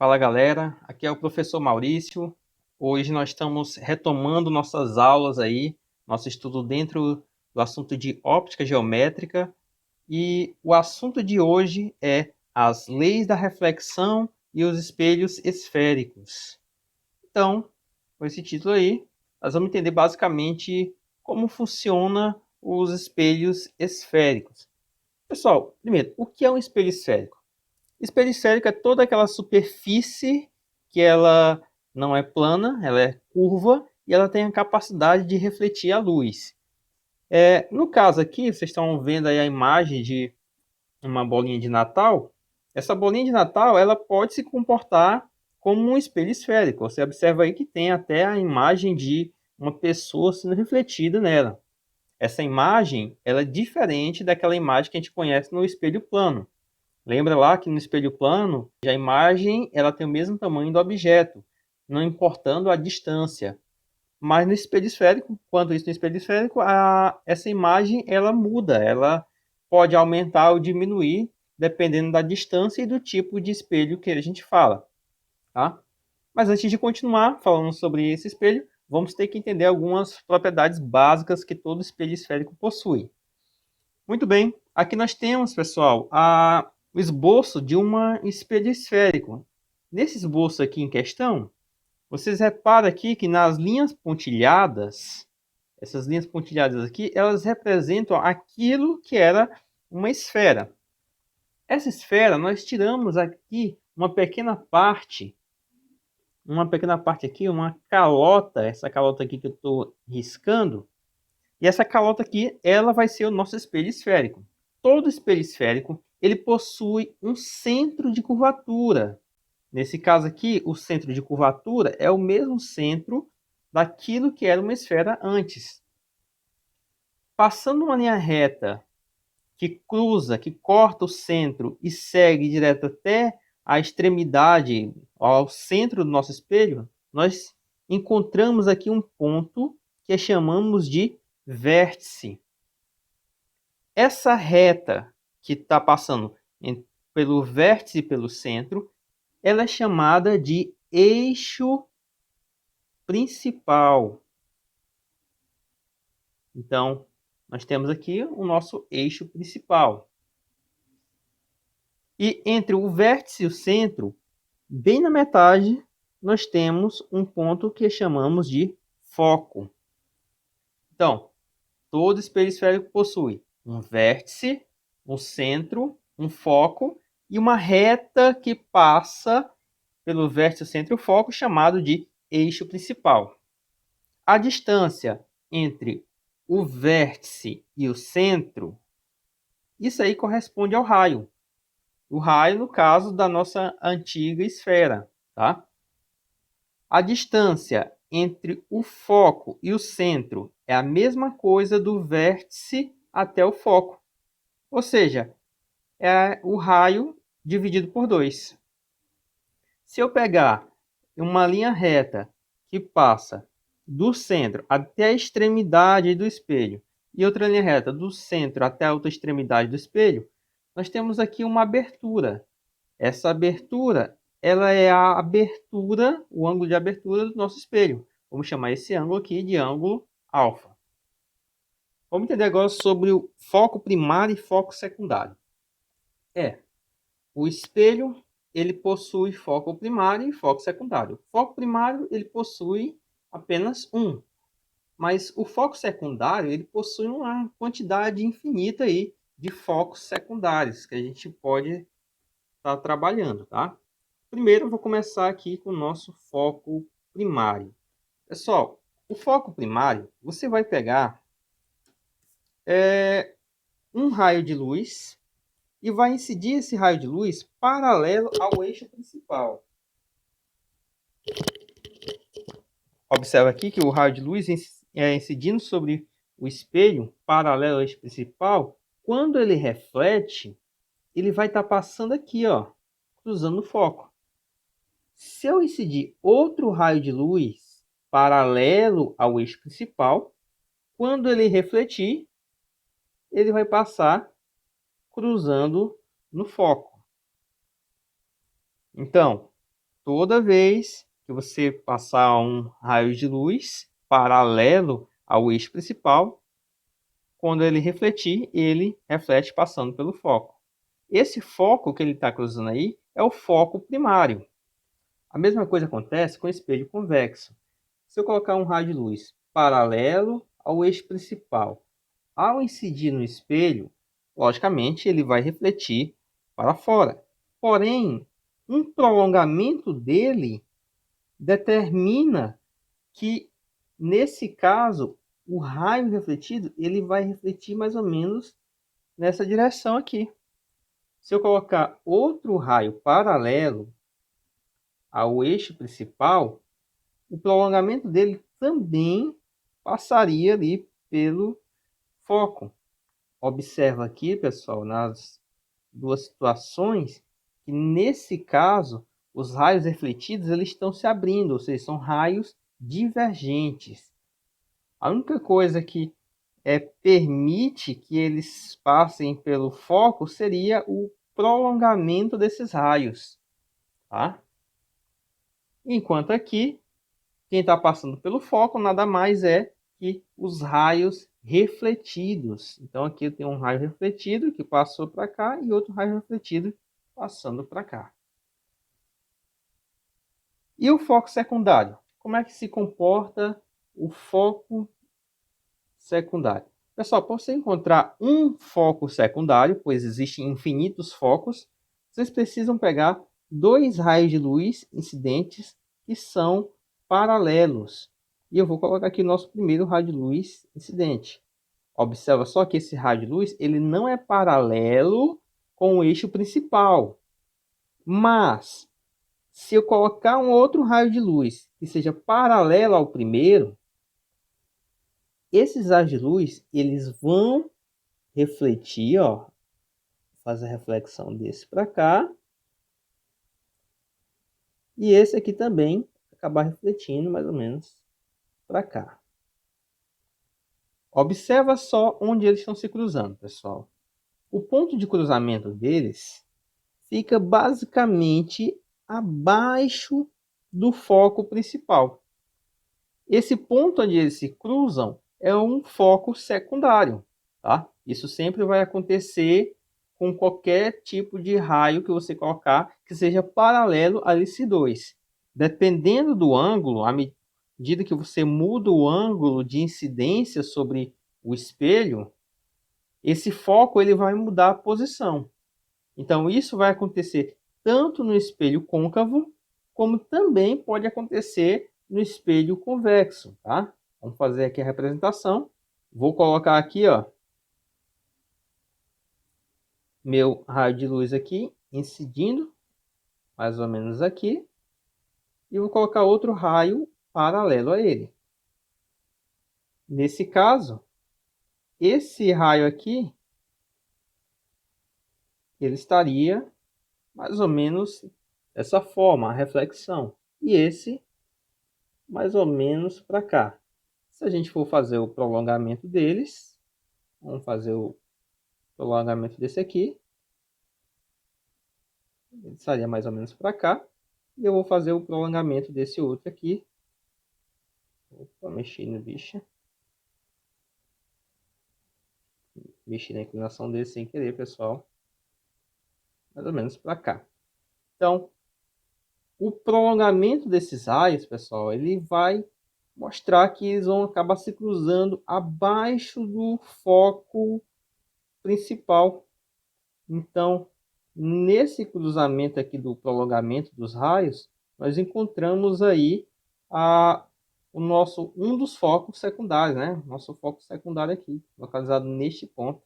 Fala galera, aqui é o professor Maurício. Hoje nós estamos retomando nossas aulas aí, nosso estudo dentro do assunto de óptica geométrica. E o assunto de hoje é as leis da reflexão e os espelhos esféricos. Então, com esse título aí, nós vamos entender basicamente como funciona os espelhos esféricos. Pessoal, primeiro, o que é um espelho esférico? Espelho esférico é toda aquela superfície que ela não é plana, ela é curva e ela tem a capacidade de refletir a luz. No caso aqui, vocês estão vendo aí a imagem de uma bolinha de Natal. Essa bolinha de Natal ela pode se comportar como um espelho esférico. Você observa aí que tem até a imagem de uma pessoa sendo refletida nela. Essa imagem ela é diferente daquela imagem que a gente conhece no espelho plano. Lembra lá que no espelho plano, a imagem ela tem o mesmo tamanho do objeto, não importando a distância. Mas no espelho esférico, quanto isso no espelho esférico, essa imagem ela muda, ela pode aumentar ou diminuir dependendo da distância e do tipo de espelho que a gente fala, tá? Mas antes de continuar falando sobre esse espelho, vamos ter que entender algumas propriedades básicas que todo espelho esférico possui. Muito bem, aqui nós temos, pessoal, o esboço de um espelho esférico. Nesse esboço aqui em questão, vocês reparam aqui que nas linhas pontilhadas, essas linhas pontilhadas aqui, elas representam aquilo que era uma esfera. Essa esfera, nós tiramos aqui uma pequena parte aqui, uma calota, essa calota aqui que eu estou riscando, e essa calota aqui, ela vai ser o nosso espelho esférico. Todo espelho esférico, ele possui um centro de curvatura. Nesse caso aqui, o centro de curvatura é o mesmo centro daquilo que era uma esfera antes. Passando uma linha reta que cruza, que corta o centro e segue direto até a extremidade, ao centro do nosso espelho, nós encontramos aqui um ponto que chamamos de vértice. Essa reta que está passando pelo vértice e pelo centro, ela é chamada de eixo principal. Então, nós temos aqui o nosso eixo principal. E entre o vértice e o centro, bem na metade, nós temos um ponto que chamamos de foco. Então, todo espelho esférico possui um vértice, um centro, um foco e uma reta que passa pelo vértice, centro e o foco, chamado de eixo principal. A distância entre o vértice e o centro, isso aí corresponde ao raio. O raio, no caso da nossa antiga esfera, tá? A distância entre o foco e o centro é a mesma coisa do vértice até o foco. Ou seja, é o raio dividido por 2. Se eu pegar uma linha reta que passa do centro até a extremidade do espelho e outra linha reta do centro até a outra extremidade do espelho, nós temos aqui uma abertura. Essa abertura, ela é a abertura, o ângulo de abertura do nosso espelho. Vamos chamar esse ângulo aqui de ângulo alfa. Vamos entender agora sobre o foco primário e foco secundário. O espelho, ele possui foco primário e foco secundário. O foco primário, ele possui apenas um. Mas o foco secundário, ele possui uma quantidade infinita aí de focos secundários que a gente pode estar trabalhando, tá? Primeiro, eu vou começar aqui com o nosso foco primário. Pessoal, o foco primário, você vai pegar um raio de luz e vai incidir esse raio de luz paralelo ao eixo principal. Observa aqui que o raio de luz incidindo sobre o espelho paralelo ao eixo principal, quando ele reflete, ele vai estar passando aqui, ó, cruzando o foco. Se eu incidir outro raio de luz paralelo ao eixo principal, quando ele refletir, ele vai passar cruzando no foco. Então, toda vez que você passar um raio de luz paralelo ao eixo principal, quando ele refletir, ele reflete passando pelo foco. Esse foco que ele está cruzando aí é o foco primário. A mesma coisa acontece com o espelho convexo. Se eu colocar um raio de luz paralelo ao eixo principal, ao incidir no espelho, logicamente ele vai refletir para fora. Porém, um prolongamento dele determina que, nesse caso, o raio refletido ele vai refletir mais ou menos nessa direção aqui. Se eu colocar outro raio paralelo ao eixo principal, o prolongamento dele também passaria ali pelo foco. Observa aqui, pessoal, nas duas situações, que nesse caso, os raios refletidos eles estão se abrindo, ou seja, são raios divergentes. A única coisa que permite que eles passem pelo foco seria o prolongamento desses raios. Tá? Enquanto aqui, quem está passando pelo foco nada mais é que os raios refletidos. Então aqui eu tenho um raio refletido que passou para cá e outro raio refletido passando para cá. E o foco secundário? Como é que se comporta o foco secundário? Pessoal, para você encontrar um foco secundário, pois existem infinitos focos, vocês precisam pegar dois raios de luz incidentes que são paralelos. E eu vou colocar aqui o nosso primeiro raio de luz incidente. Observa só que esse raio de luz ele não é paralelo com o eixo principal. Mas, se eu colocar um outro raio de luz que seja paralelo ao primeiro, esses raios de luz eles vão refletir, ó, fazer a reflexão desse para cá. E esse aqui também acabar refletindo mais ou menos para cá. Observa só onde eles estão se cruzando, pessoal. O ponto de cruzamento deles fica basicamente abaixo do foco principal. Esse ponto onde eles se cruzam é um foco secundário, tá? Isso sempre vai acontecer com qualquer tipo de raio que você colocar que seja paralelo a esse 2. Dependendo do ângulo, à medida que você muda o ângulo de incidência sobre o espelho, esse foco ele vai mudar a posição. Então isso vai acontecer tanto no espelho côncavo, como também pode acontecer no espelho convexo, tá? Vamos fazer aqui a representação. Vou colocar aqui, ó, meu raio de luz aqui, incidindo, mais ou menos aqui. E vou colocar outro raio paralelo a ele. Nesse caso, esse raio aqui, ele estaria mais ou menos dessa forma, a reflexão. E esse, mais ou menos para cá. Se a gente for fazer o prolongamento deles, vamos fazer o prolongamento desse aqui. Ele estaria mais ou menos para cá. E eu vou fazer o prolongamento desse outro aqui. Opa, mexi no bicho. Mexi na inclinação dele sem querer, pessoal. Mais ou menos para cá. Então, o prolongamento desses raios, pessoal, ele vai mostrar que eles vão acabar se cruzando abaixo do foco principal. Então, nesse cruzamento aqui do prolongamento dos raios, nós encontramos aí um dos focos secundários, né? Nosso foco secundário aqui, localizado neste ponto.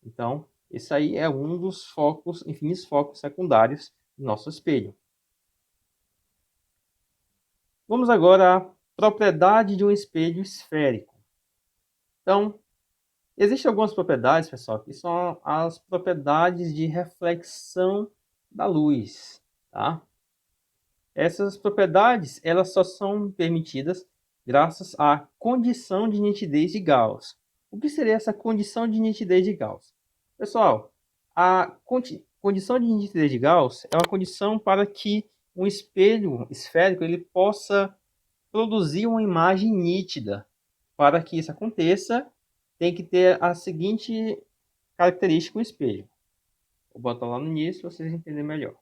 Então, esse aí é um dos focos, infinitos focos secundários do nosso espelho. Vamos agora à propriedade de um espelho esférico. Então, existem algumas propriedades, pessoal, que são as propriedades de reflexão da luz, tá? Essas propriedades, elas só são permitidas graças à condição de nitidez de Gauss. O que seria essa condição de nitidez de Gauss? Pessoal, a condição de nitidez de Gauss é uma condição para que um espelho esférico ele possa produzir uma imagem nítida. Para que isso aconteça, tem que ter a seguinte característica do espelho. Vou botar lá no início para vocês entenderem melhor.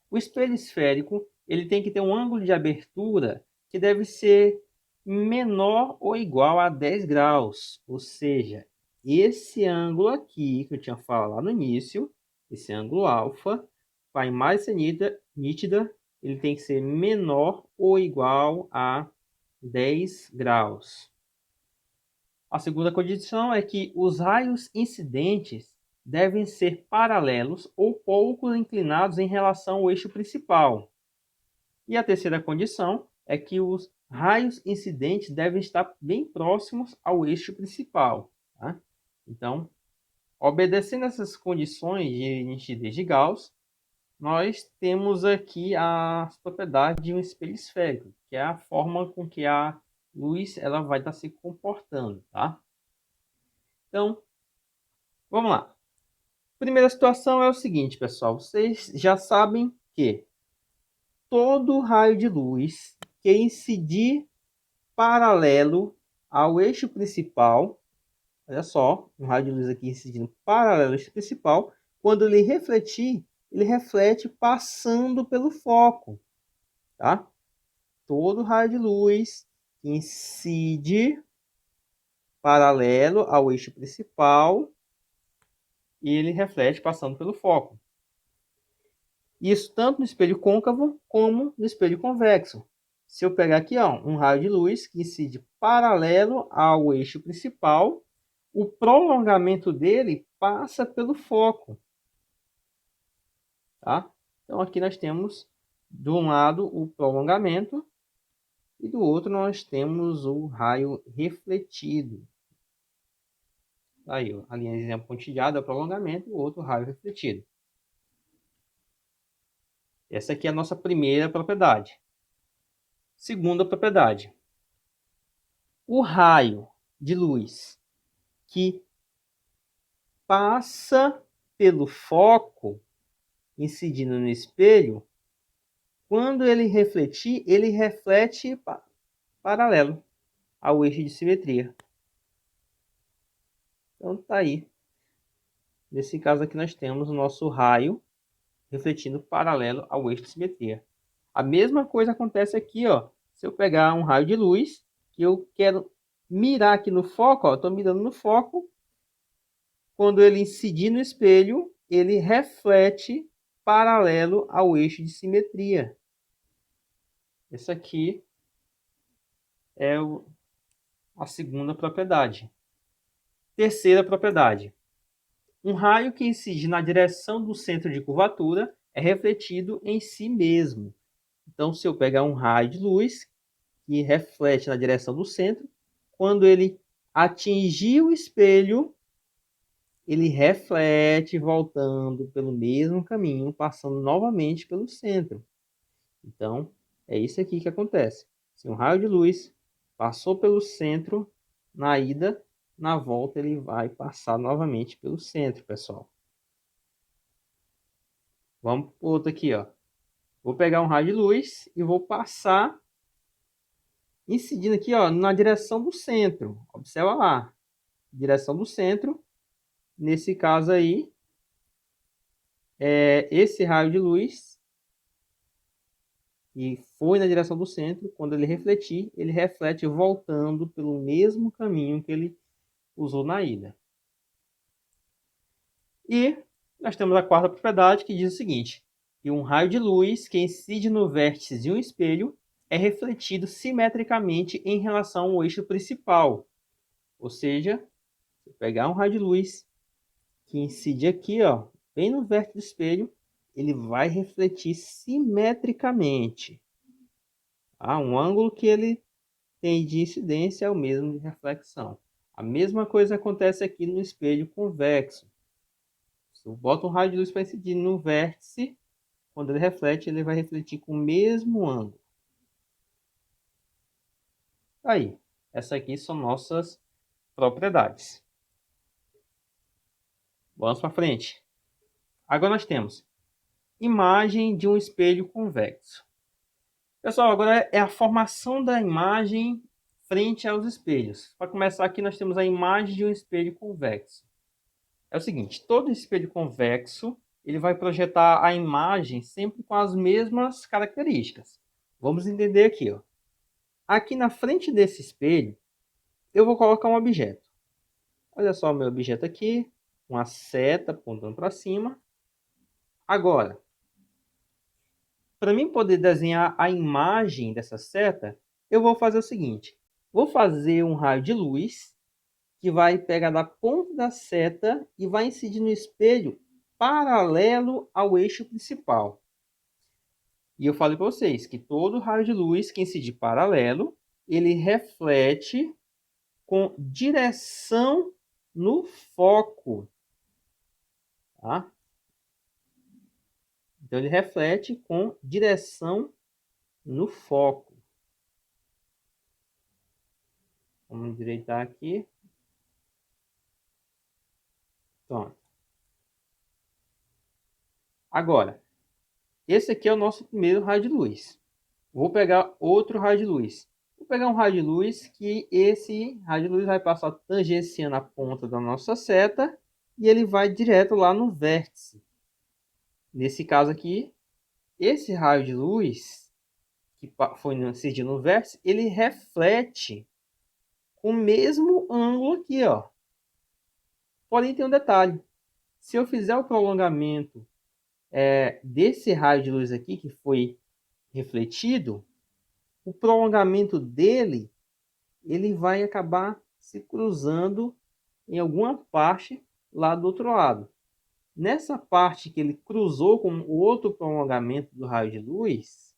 O espelho esférico ele tem que ter um ângulo de abertura que deve ser menor ou igual a 10 graus. Ou seja, esse ângulo aqui que eu tinha falado lá no início, esse ângulo alfa, para a imagem ser nítida, ele tem que ser menor ou igual a 10 graus. A segunda condição é que os raios incidentes devem ser paralelos ou pouco inclinados em relação ao eixo principal. E a terceira condição é que os raios incidentes devem estar bem próximos ao eixo principal. Tá? Então, obedecendo essas condições de nitidez de Gauss, nós temos aqui as propriedades de um espelho esférico, que é a forma com que a luz ela vai estar se comportando. Tá? Então, vamos lá. Primeira situação é o seguinte, pessoal. Vocês já sabem que todo raio de luz que incidir paralelo ao eixo principal, olha só, um raio de luz aqui incidindo paralelo ao eixo principal, quando ele refletir, ele reflete passando pelo foco, tá? Todo raio de luz que incide paralelo ao eixo principal e ele reflete passando pelo foco. Isso tanto no espelho côncavo como no espelho convexo. Se eu pegar aqui ó, um raio de luz que incide paralelo ao eixo principal, o prolongamento dele passa pelo foco. Tá? Então aqui nós temos de um lado o prolongamento e do outro nós temos o raio refletido. Aí, ó, a linha de exemplo pontilhada é o prolongamento e o outro raio refletido. Essa aqui é a nossa primeira propriedade. Segunda propriedade. O raio de luz que passa pelo foco, incidindo no espelho, quando ele refletir, ele reflete paralelo ao eixo de simetria. Então tá aí. Nesse caso aqui nós temos o nosso raio refletindo paralelo ao eixo de simetria. A mesma coisa acontece aqui, ó. Se eu pegar um raio de luz, que eu quero mirar aqui no foco, ó, estou mirando no foco, quando ele incidir no espelho, ele reflete paralelo ao eixo de simetria. Essa aqui é a segunda propriedade. Terceira propriedade. Um raio que incide na direção do centro de curvatura é refletido em si mesmo. Então, se eu pegar um raio de luz que reflete na direção do centro, quando ele atingir o espelho, ele reflete voltando pelo mesmo caminho, passando novamente pelo centro. Então, é isso aqui que acontece. Se um raio de luz passou pelo centro na ida, na volta ele vai passar novamente pelo centro, pessoal. Vamos para outro aqui, ó. Vou pegar um raio de luz e vou passar incidindo aqui, ó, na direção do centro. Observa lá. Direção do centro. Nesse caso aí, esse raio de luz e foi na direção do centro, quando ele refletir, ele reflete voltando pelo mesmo caminho que ele usou na ida. E nós temos a quarta propriedade que diz o seguinte, que um raio de luz que incide no vértice de um espelho é refletido simetricamente em relação ao eixo principal. Ou seja, se eu pegar um raio de luz que incide aqui, ó, bem no vértice do espelho, ele vai refletir simetricamente. Um ângulo que ele tem de incidência é o mesmo de reflexão. A mesma coisa acontece aqui no espelho convexo. Se eu boto um raio de luz para incidir no vértice, quando ele reflete, ele vai refletir com o mesmo ângulo. Aí, essas aqui são nossas propriedades. Vamos para frente. Agora nós temos imagem de um espelho convexo. Pessoal, agora é a formação da imagem frente aos espelhos. Para começar aqui, nós temos a imagem de um espelho convexo. É o seguinte, todo espelho convexo, ele vai projetar a imagem sempre com as mesmas características. Vamos entender aqui, ó. Aqui na frente desse espelho, eu vou colocar um objeto. Olha só o meu objeto aqui, uma seta apontando para cima. Agora, para mim poder desenhar a imagem dessa seta, eu vou fazer o seguinte. Vou fazer um raio de luz que vai pegar da ponta da seta e vai incidir no espelho paralelo ao eixo principal. E eu falei para vocês que todo raio de luz que incidir paralelo, ele reflete com direção no foco. Tá? Então, ele reflete com direção no foco. Vamos endireitar aqui. Pronto. Agora, esse aqui é o nosso primeiro raio de luz. Vou pegar outro raio de luz. Vou pegar um raio de luz que esse raio de luz vai passar tangenciando a ponta da nossa seta e ele vai direto lá no vértice. Nesse caso aqui, esse raio de luz que foi incidido no vértice, ele reflete com o mesmo ângulo aqui, ó. Porém, tem um detalhe. Se eu fizer o prolongamento desse raio de luz aqui, que foi refletido, o prolongamento dele, ele vai acabar se cruzando em alguma parte lá do outro lado. Nessa parte que ele cruzou com o outro prolongamento do raio de luz,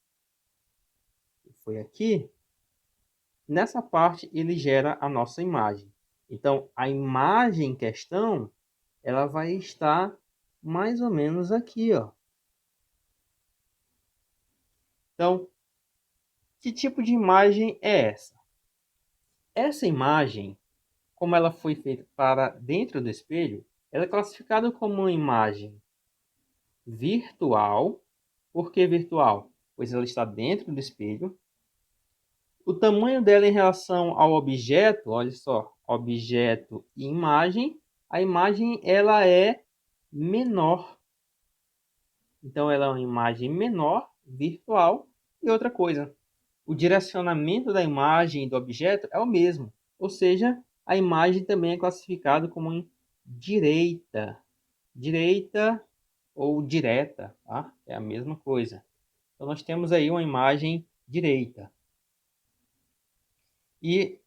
que foi aqui, nessa parte ele gera a nossa imagem. Então, a imagem em questão, ela vai estar mais ou menos aqui, ó. Então, que tipo de imagem é essa? Essa imagem, como ela foi feita para dentro do espelho, ela é classificada como uma imagem virtual. Por que virtual? Pois ela está dentro do espelho. O tamanho dela em relação ao objeto, olha só, objeto e imagem, a imagem ela é menor. Então, ela é uma imagem menor, virtual. E outra coisa, o direcionamento da imagem e do objeto é o mesmo. Ou seja, a imagem também é classificada como em direita. Direita ou direta, tá? É a mesma coisa. Então, nós temos aí uma imagem direita. E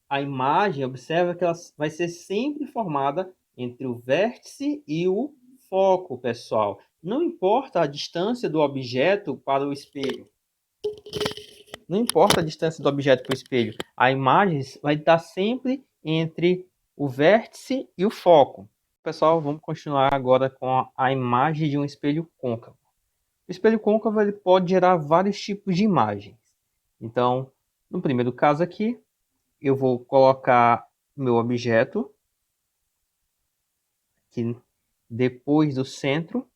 a imagem, observa que ela vai ser sempre formada entre o vértice e o foco, pessoal. Não importa a distância do objeto para o espelho. Não importa a distância do objeto para o espelho. A imagem vai estar sempre entre o vértice e o foco. Pessoal, vamos continuar agora com a imagem de um espelho côncavo. O espelho côncavo ele pode gerar vários tipos de imagens. Então, no primeiro caso aqui, eu vou colocar meu objeto aqui depois do centro.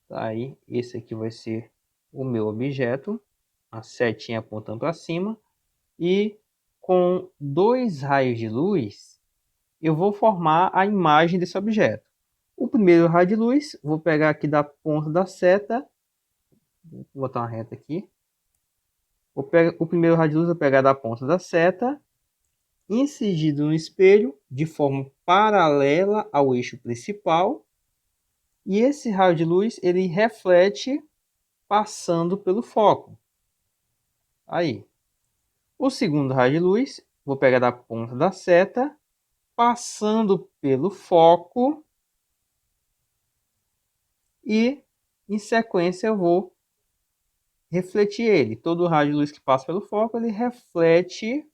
Tá aí, esse aqui vai ser o meu objeto, a setinha apontando para cima. E com dois raios de luz, eu vou formar a imagem desse objeto. O primeiro raio de luz, vou pegar aqui da ponta da seta, vou botar uma reta aqui. O primeiro raio de luz eu vou pegar da ponta da seta, incidido no espelho de forma paralela ao eixo principal. E esse raio de luz ele reflete passando pelo foco. Aí, o segundo raio de luz, vou pegar da ponta da seta, passando pelo foco e em sequência eu vou refletir ele. Todo raio de luz que passa pelo foco, ele reflete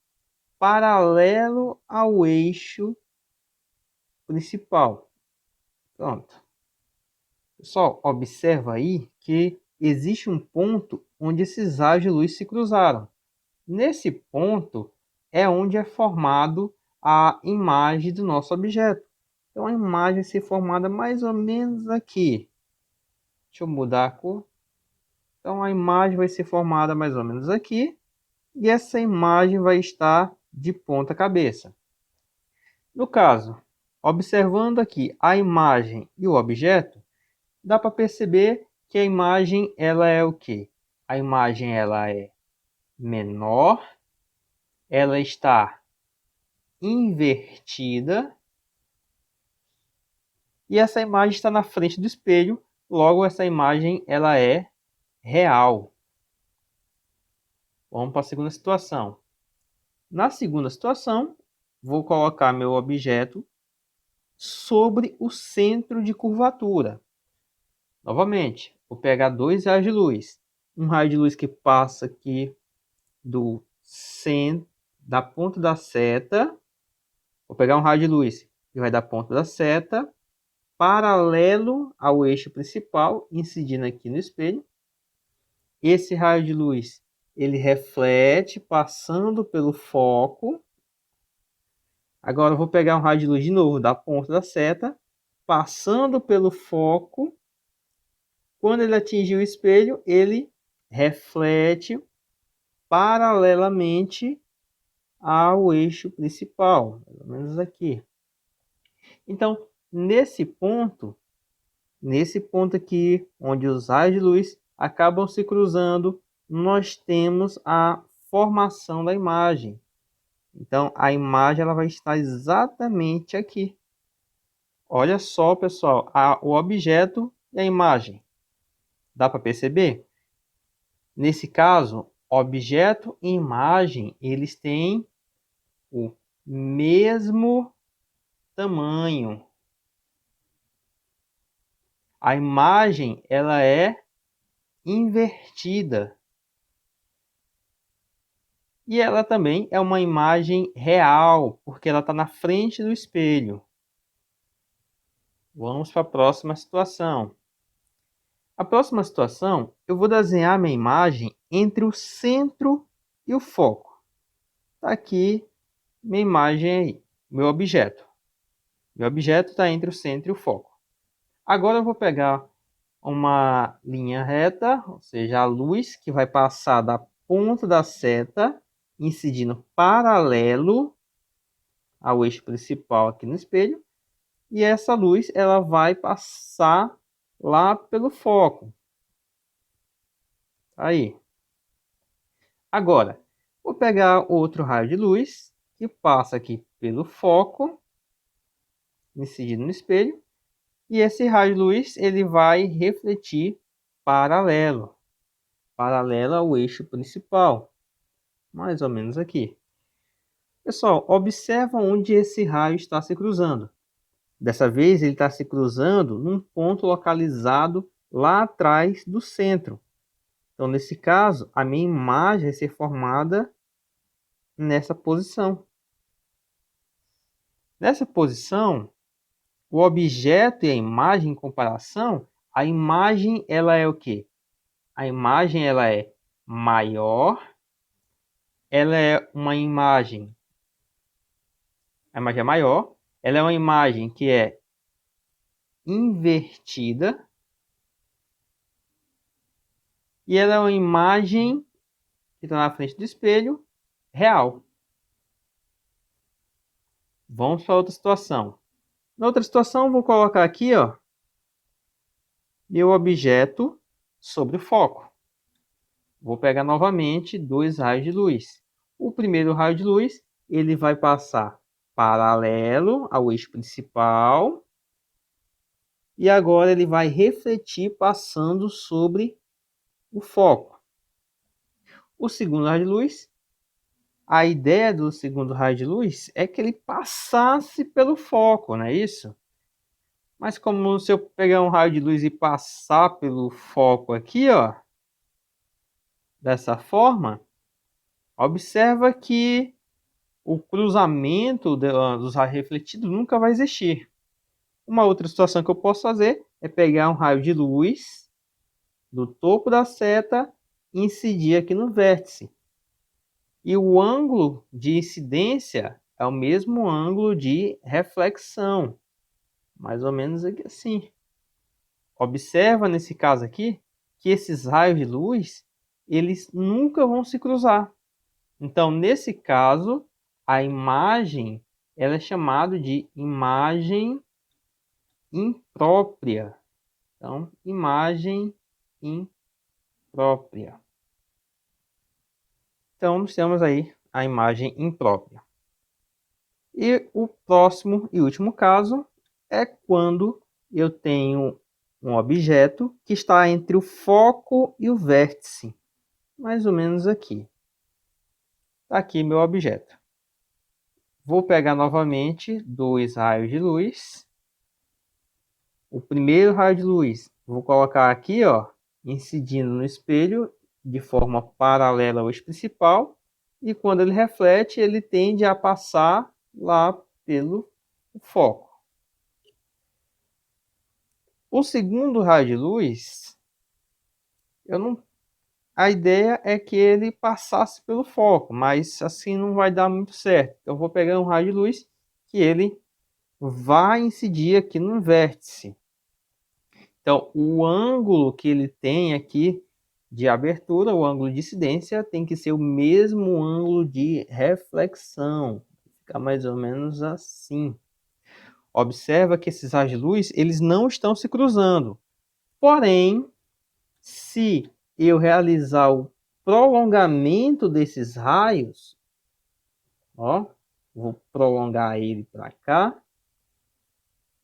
paralelo ao eixo principal. Pronto. Pessoal, observa aí que existe um ponto onde esses raios de luz se cruzaram. Nesse ponto é onde é formado a imagem do nosso objeto. Então a imagem vai ser formada mais ou menos aqui. Deixa eu mudar a cor. Então a imagem vai ser formada mais ou menos aqui. E essa imagem vai estar de ponta cabeça. No caso, observando aqui a imagem e o objeto, dá para perceber que a imagem ela é o quê? A imagem ela é menor, ela está invertida e essa imagem está na frente do espelho, logo essa imagem ela é real. Vamos para a segunda situação. Na segunda situação, vou colocar meu objeto sobre o centro de curvatura. Novamente, vou pegar dois raios de luz. Um raio de luz que passa aqui do centro, da ponta da seta. Vou pegar um raio de luz que vai da ponta da seta, paralelo ao eixo principal, incidindo aqui no espelho. Esse raio de luz, ele reflete, passando pelo foco. Agora eu vou pegar um raio de luz de novo da ponta da seta, passando pelo foco. Quando ele atingir o espelho, ele reflete paralelamente ao eixo principal, mais ou menos aqui. Então, nesse ponto aqui, onde os raios de luz acabam se cruzando, nós temos a formação da imagem. Então, a imagem ela vai estar exatamente aqui. Olha só, pessoal, o objeto e a imagem. Dá para perceber? Nesse caso, objeto e imagem, eles têm o mesmo tamanho. A imagem ela é invertida. E ela também é uma imagem real, porque ela está na frente do espelho. Vamos para a próxima situação. A próxima situação, eu vou desenhar minha imagem entre o centro e o foco. Está aqui minha imagem aí, meu objeto. Meu objeto está entre o centro e o foco. Agora eu vou pegar uma linha reta, ou seja, a luz que vai passar da ponta da seta, incidindo paralelo ao eixo principal aqui no espelho. E essa luz ela vai passar lá pelo foco. Aí. Agora, vou pegar outro raio de luz que passa aqui pelo foco, incidindo no espelho. E esse raio de luz ele vai refletir paralelo ao eixo principal, mais ou menos aqui. Pessoal, observa onde esse raio está se cruzando. Dessa vez ele está se cruzando num ponto localizado lá atrás do centro. Então, nesse caso, a minha imagem vai ser formada nessa posição. Nessa posição, o objeto e a imagem em comparação, a imagem ela é o quê? A imagem ela é maior, ela é uma imagem, a imagem é maior, ela é uma imagem que é invertida e ela é uma imagem que está na frente do espelho real. Vamos para outra situação. Na outra situação, vou colocar aqui, ó, meu objeto sobre o foco. Vou pegar novamente dois raios de luz. O primeiro raio de luz, ele vai passar paralelo ao eixo principal. E agora ele vai refletir passando sobre o foco. O segundo raio de luz, a ideia do segundo raio de luz é que ele passasse pelo foco, não é isso? Mas como se eu pegar um raio de luz e passar pelo foco aqui, ó, dessa forma, observa que o cruzamento dos raios refletidos nunca vai existir. Uma outra situação que eu posso fazer é pegar um raio de luz do topo da seta e incidir aqui no vértice. E o ângulo de incidência é o mesmo ângulo de reflexão. Mais ou menos aqui assim. Observa nesse caso aqui que esses raios de luz, eles nunca vão se cruzar. Então, nesse caso, a imagem ela é chamada de imagem imprópria. Então, imagem imprópria. Então, nós temos aí a imagem imprópria. E o próximo e último caso é quando eu tenho um objeto que está entre o foco e o vértice. Mais ou menos aqui. Está aqui meu objeto. Vou pegar novamente 2 raios de luz. O primeiro raio de luz, vou colocar aqui, ó, incidindo no espelho de forma paralela ao eixo principal. E quando ele reflete, ele tende a passar lá pelo foco. O segundo raio de luz, a ideia é que ele passasse pelo foco, mas assim não vai dar muito certo. Então eu vou pegar um raio de luz que ele vai incidir aqui no vértice. Então o ângulo que ele tem aqui de abertura, o ângulo de incidência, tem que ser o mesmo ângulo de reflexão. Fica mais ou menos assim. Observa que esses raios de luz, eles não estão se cruzando. Porém, se eu realizar o prolongamento desses raios, ó, vou prolongar ele para cá.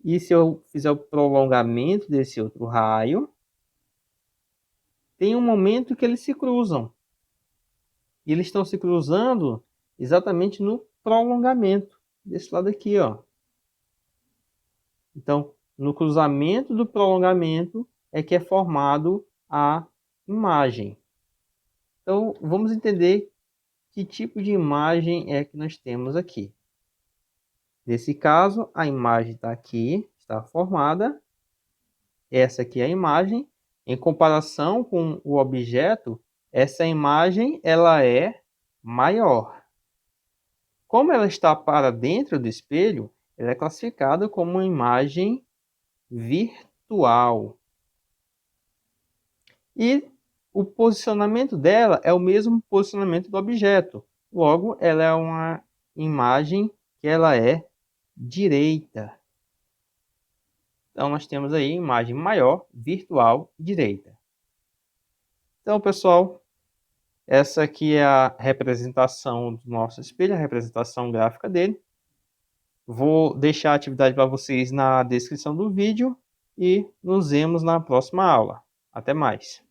E se eu fizer o prolongamento desse outro raio, tem um momento que eles se cruzam. E eles estão se cruzando exatamente no prolongamento desse lado aqui, ó. Então, no cruzamento do prolongamento é que é formado a imagem. Então, vamos entender que tipo de imagem é que nós temos aqui. Nesse caso, a imagem está aqui, está formada. Essa aqui é a imagem. Em comparação com o objeto, essa imagem ela é maior. Como ela está para dentro do espelho, ela é classificada como uma imagem virtual. E o posicionamento dela é o mesmo posicionamento do objeto. Logo, ela é uma imagem que ela é direita. Então, nós temos aí imagem maior, virtual, direita. Então, pessoal, essa aqui é a representação do nosso espelho, a representação gráfica dele. Vou deixar a atividade para vocês na descrição do vídeo e nos vemos na próxima aula. Até mais!